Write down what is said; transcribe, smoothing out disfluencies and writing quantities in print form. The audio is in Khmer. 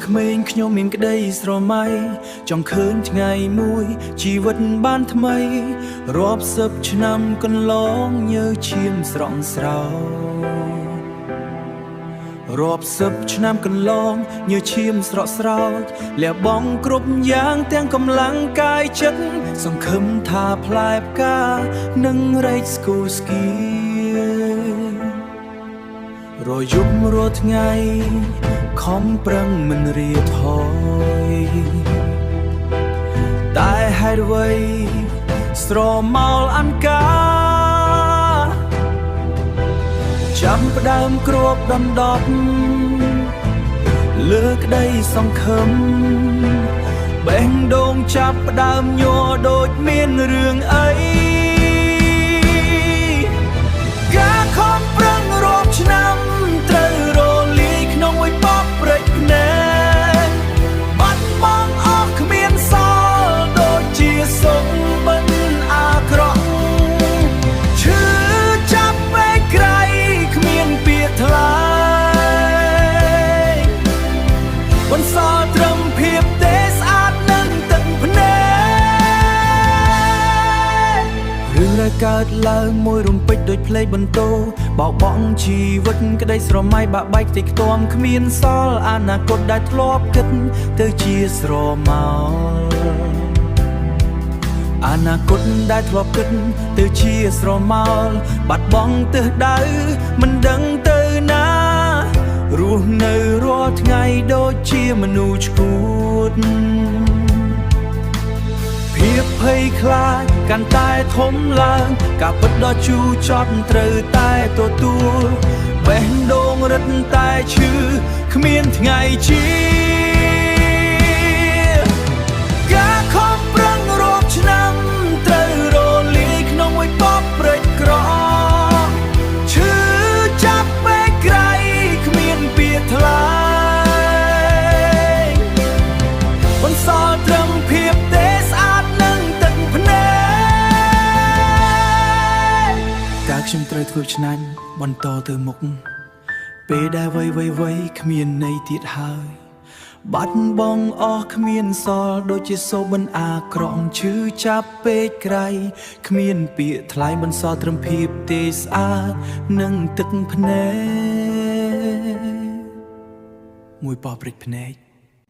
ក្មេងខ្ញុំមានក្តីស្រមៃចង់ឃើញថ្ងៃមួយជីវិតបានថ្មីរាប់សិបឆ្នាំកន្លងញើឈាមស្រង់ស្រោរាប់សិបឆ្នាំកន្លងញើឈាមស្រក់ស្រោចលះបង់គ្រប់យ៉ាងទាំងកម្លាំងកាយចិត្តសង្ឃឹមថាផ្លែផ្កានឹងរែកស្គូស្គីរយប់រាល់ថ្ងៃខំប្រឹងមិនរៀថយតែហេតុអ្វីស្រមោលអន្កាចាប់ផ្ដើមគ្របដណ្ដប់លើក្តីសង្ឃឹមបេះដូងចាប់ផ្ដើមញ័រដូចមានរឿងអីការខំប្រឹងរាប់ឆ្នាំត្រូវរលាយក្នុងមួយបបព្រិចភ្នែកបាត់បង់អស់គ្មានសល់ដូចជាសុំមិនអាក្រក់ឈឺចាប់ពេកក្រៃគ្មានពាក្យថ្លៃបន្សល់ត្រឹមភាពទេស្អាតនឹងទឹកភ្នែករឿងដែលកើតឡើងមួយរំពេចដូចភ្លេចបន្ទោបោកបង់ជីវិតក្តីស្រមៃបាក់បែកខ្ទេចខ្ទាំគ្មានសល់អនាគតដែលធ្លាប់គិតទៅជាស្រមោលអនាគតដែលធ្លាប់គិតទៅជាស្រមោលបាត់បង់ទិសដៅមិនដឹងទៅណារស់នៅរាល់ថ្ងៃដូចជាមនុស្សឈួតភាពភ័យខ្លាចកាន់តែធំឡើងការពិតដ៏ជូរចត់ត្រូវតែទទួលបេះដូងរឹតតែឈឺគ្មានថ្ងៃជាការខំប្រឹងរាប់ឆ្នាំត្រូវរលាយក្នុងមួយបបព្រិចក្រឈឺចាប់ពេកក្រៃគ្មានពាក្យថ្លៃបន្សល់ត្រឹមភាពទេស្អាតនឹងទឹកភ្នែកតើខ្ញុំត្រូវធ្វើឆ្នាញ់បន្តទៅមុខពេលដែលវ័យគ្មានន័យទៀតហើយបាត់បង់អស់គ្មានសល់ដូចជាសូបិនអាក្រក់ឈឺចាប់ពេកក្រៃគ្មានពាក្យថ្លៃបន្សល់ត្រឹមភាពទេស្អាតនឹងទឹកភ្នែកមួយបបព្រិចភ្នែក